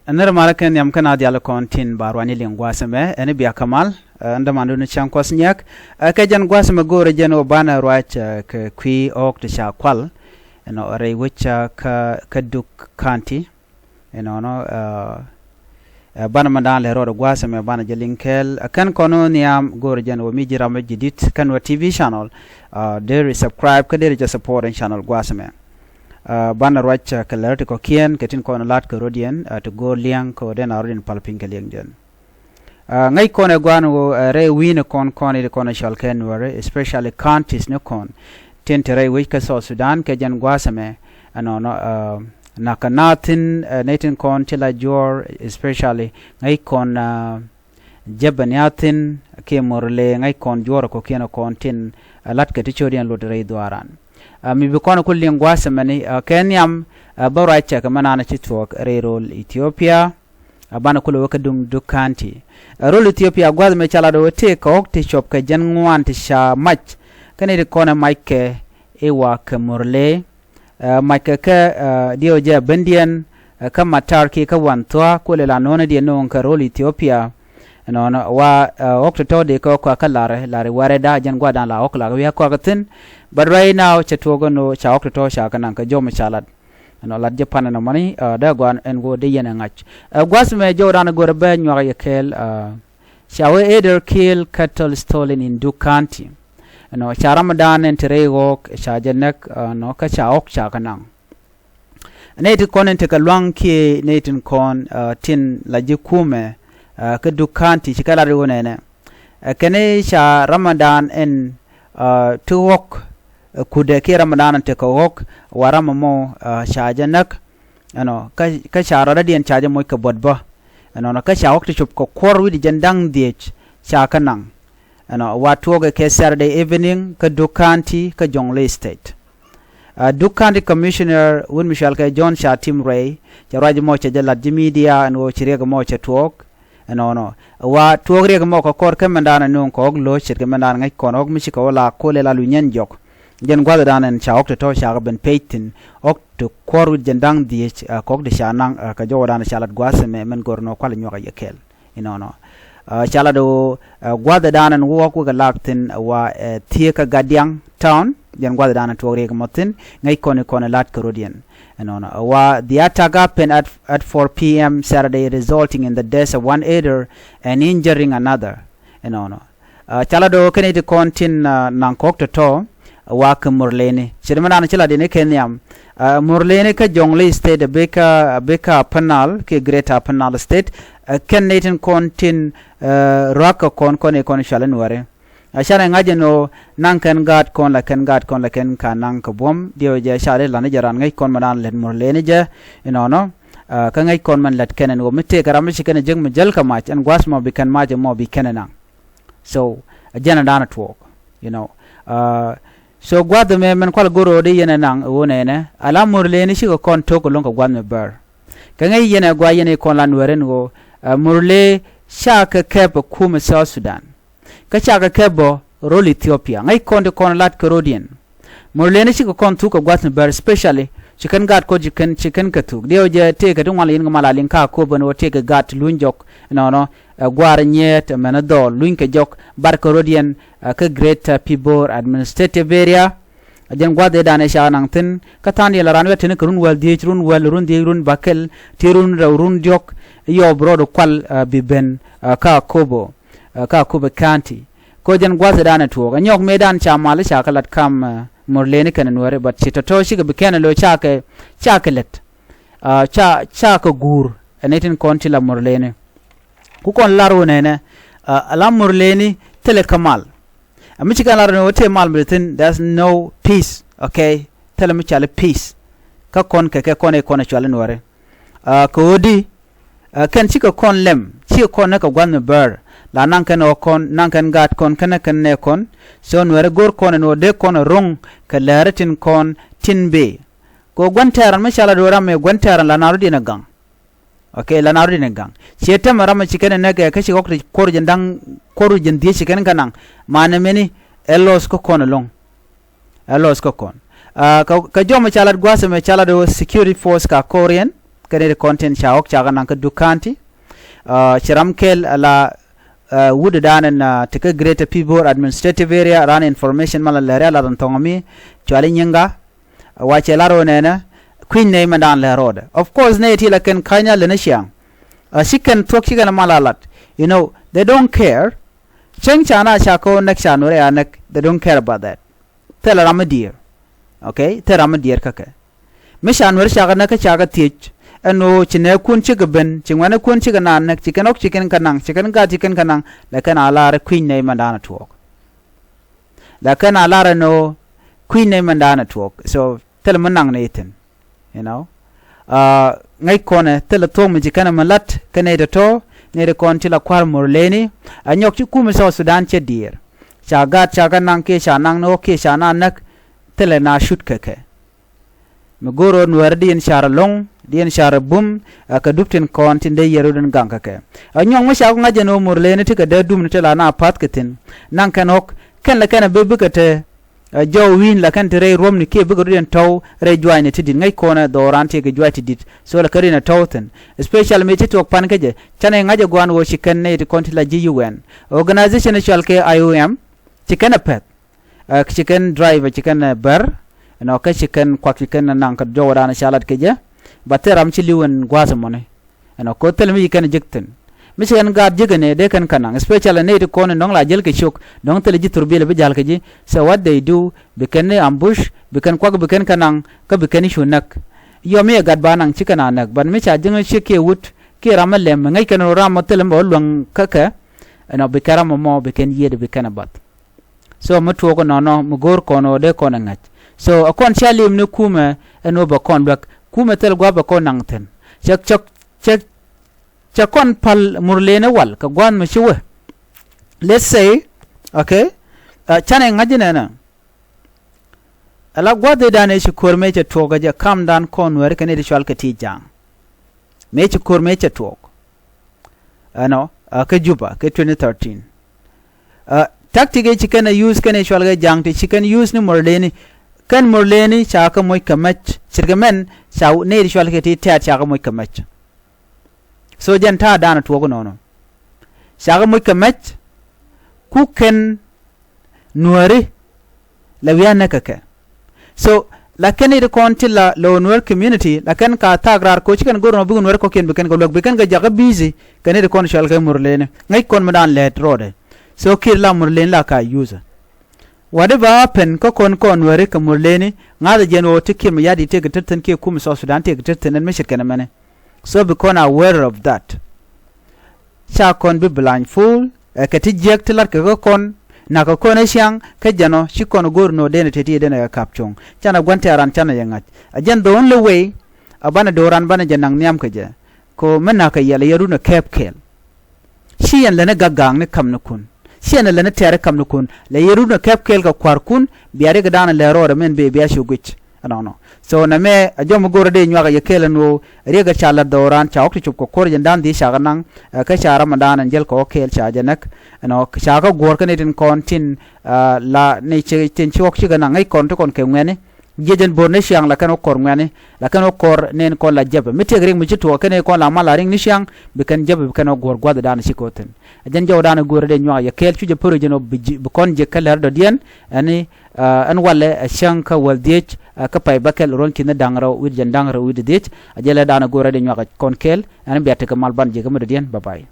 Ner malaken yam kana dialo kontin barwani lingwaseme ene biya kamal anda mandu ne chankos nyak ka jan gwaseme gore jeno bana rwach ke kwi ok de shakwal eno re wicha ka duk kanti eno no bana mandan le ro gwaseme bana jelinkel kan kono niam gore jeno mi jira majidit kan wa TV channel there subscribe ka there support channel gwaseme bana rwacha kalerti ko kien ketin ko lat ko rodien to go liang ko den arodin palping ke liang den ngai kone gwanu re win kon de kon shal ken were especially counties no kon tentere we ka South Sudan ke jan gwasame anono nakanatin natin kon tila jor especially ngai kon jebaniatin ke morle ngai kon jor ko kien kon tin lat ke tichodian lodre dwaran mi bikono kulli ngwasemani kenyam bawracha kamana chitwok rerol Ethiopia abana kulo wakadung dukanti rol Ethiopia gwazme chala do te ka okti shop ka jangwan ti sha mach kane de kona mike ewa ka murle mike ka dioja bendian ka matarki ka wantwa kule la nona di non ka rol Ethiopia non wa okto to de ko ka lare wareda jangwa dan la okla wi ko gatin but right now chetwogo no cha okto to sha kanan ka jom chalat no lad japan no mani da gwan en go de yena ngach gwasme jodan go rebe nyoga yekel shawe either kill cattle stolen in Duk County no cha ramadan en terego cha jenek no ka cha ok cha kanan neti konen te ka lwang ki netin kon tin la jikume ka Duk County chikala ro nene kene cha ramadan en tuwok kude ke ramadan te ko wok warama mo shaja nak ano ka shara radien chaja moy ka bodba ano ka sha wok te chup ko korwi di jandang diech cha kanang ano watoge ke Saturday evening ka Duk County ka Jonglei State Duk County Commissioner won Michelle ka John Shatim Ray jaraji mo cha jala media and wo chirega mo cha twok no wa twogre ga mo ko kor ka mandana non ko oglo chir ka mandana ngai ko og mi ko la ko le la lu nyen jok jen gwada danen cha ok to sha ben peitin ok to koru jendang di ko de sha nang ka jo dan sha lat gwase me men gorno kwal nyoga yekel inono chala do gwada danen wo ko ga laktin wa tie ka gadiang town jen gwada danen to re ga motin ngai kone lat karodian inono wa the attack happened at 4 p.m. Saturday resulting in the death of one aider and injuring another inono chala do kene de kontin nang kokto to wak murlene chirmana na chila dine kenyam murlene ka Jonglei State beka panal ke Greater Panal State ken neten kontin raka kon shalan ware ashara ngaje no nang ken gad kon la ken ka nang ka bom dio je shale la ne jaran ngai kon manan len murlene je inono ka ngai kon man lat kenen wo mitte karam shi ken jeng mjal ka mach an gwas mo bi kan maje mo bi kenena so ajana dana talk so gwada me men kwal goro de yene nang wone ne ala murle shi ko kon to ko lon ko gwan ber ka ngai yene gwa yene kon lan weren go murle sha ka kep kuma South Sudan ka sha ka kebo rol Ethiopia ngai kon de kon lat Karodian murle shi ko kon to ko gwan ber especially chicken gat ko chicken ka tu de je te ka dun wala yin mala lin ka ko bono te ka gat lunjok no gwar nyet menado lun ka jok bar Karodian ka Greater Pibor administrative area jen gwade dane sha nang tin katani la ranwe tin kurun wal di run bakel tirun run jok yo brodo kwal biben ka kobo county ko jen gwade dane to ga nyok medan cha mal sha kalat kam morlene kan nuare but chitoto shi ga bikena lo chakelet cha ka gur enetin kontila morlene ku kon laro nene ala morlene telekamal amichika laro wote mal britain there's no peace okay tell me chale peace ka kon ke kon chale nuare ko di kan chika kon lem chi kon na ka gwan ber la nan kan o kon nan kan gat kon kan ne kon so nuare gor kon no de kon rong ka laratin kon tinbe ko gwantaran mashala do ramme gwantaran la naru dina gang okay la naru dina gang cheta marama chikene ne ga kashi ko korjen dang korjen die chikene kanang mane meni elos ko kon long elos ko kon ka joma chalat gwase me chala do security force ka Korean kene content chaok chaga nan ka dukanti chiram kel ala wood dan and take greater people administrative area ran information mala lere la dan tongomi chali nyinga wache laro nena queen name dan le road of course ne ti la ken kanya le nashang she can talk she can malalat you know they don't care cheng chana chako nek chanure anek they don't care about that tell ramadir okay tell ramadir kake mishanur chaga nak chaga teach eno chine kun chigaben chingwana kun chigana nek chicken ok chicken kanang chicken ga chicken kanang la kan ala queen name mandana talk la kan ala no queen name mandana talk so tell manang neten you know ngai kone tell to mi chicken malat kane to ne de kon tila kwar morleni anyok chi kum South Sudan che dir chaga nang ke chanang no ke chana nak tele na shoot keke megoro Nuer dien shara long dien shara bum ka duptin kon tinde yeruden gang keke anyong ma shago ngaje no morleni tika de dum tela na pat ketin nang kanok ken la kana bebukate jow win la kan tere rom ni ke bugo den taw re joine tidin ngai kona do rante ke joite dit so la karina tawten special me titok pan keje chane ngaje gwan wo chicken ne de kontila GUN organization ke IOM chicken pet chicken drive chicken bar no ka chicken kwak chicken nan ka jow dana salat keje bateram chiliwen gwazamone no ko telmi kan jikten Michigan God jigane they can kanang especially ne to kon nong la jel ke shok nong tele ji turbile be jal ke ji so what they do bekene ambush beken kwak beken kanang ka bekeni shunak yo me gad banang chikana nak ban me cha jeng shike wut ke ramalem ngai kan ram telem bolong kaka no bekara mo beken yede beken bat so matu ko no mugor kono de konangach so akon chalim ne kuma eno ba kon bak kuma tel gwa ba konang ten check chakon pal murlene wal ka gwan mashiwe let's say okay chane ngajina na ala gwade dane shi korme che toga je kam dan kon wer kane de shwal ka ti jang me che korme che tog ano ka juba ka 2013 tactic che kana use kane shwal ga jang ti chicken use ni murlene kan murlene cha ka moy kamach chirgamen cha ne de shwal ka ti ta cha ka moy kamach so janta dana tuogo nono shaga moy kamach ku ken nuari la wiana kake so la ken ide kontilla lo Nuer community la ken ka tagrar ko chiken gorno bugun wer ko ken beken go lok beken ga jaga busy ken ide kon shal ga murlene ngai kon madan let rode so kir la murlen la ka user whatever happen ko kon wer ka murlene ngada jeno tikim yadi te gatan ke kum South Sudan te gatan en meshir kana mane so become aware of that cha kon be blindfold ka tijek tilar ka kon na ka kon siang ka jano shi kon gorno dene teti dene ka kapchong chana gwante aran chana yangat ajan the only way abana doran bana janang niam ka je ko mena ka yala yaruna kepkel shi yan lana gagang ne kam kun shi yan lana tere kam kun la yaruna kepkel ka kwar kun biare ga dana le ro men be biya shugich no so na me ajom goro de nywaga yekela no rega chala doran cha okti chup ko kor jandan di shaga nang ka shara mandan angel ko kel cha janak no shaga gor ka netin kontin la ne che tin chok chi ga nang ai kon to kon ke ngene jejen borne siang la kan okor ngene la kan okor nen ko la jeb mi tegring mi chito ka ne ko la mala ring ni siang be kan jeb be kan gor gwada dan sikoten ajan jaw dan goro de nywaga yekel chu je poro jeno be kon je kalar do dien ani an wale shanka waldech ka pay bakel ron kina dangro wid jan dangro wid dech ajela dana gora de nyaka konkel an biate ka malban je ka medien bye bye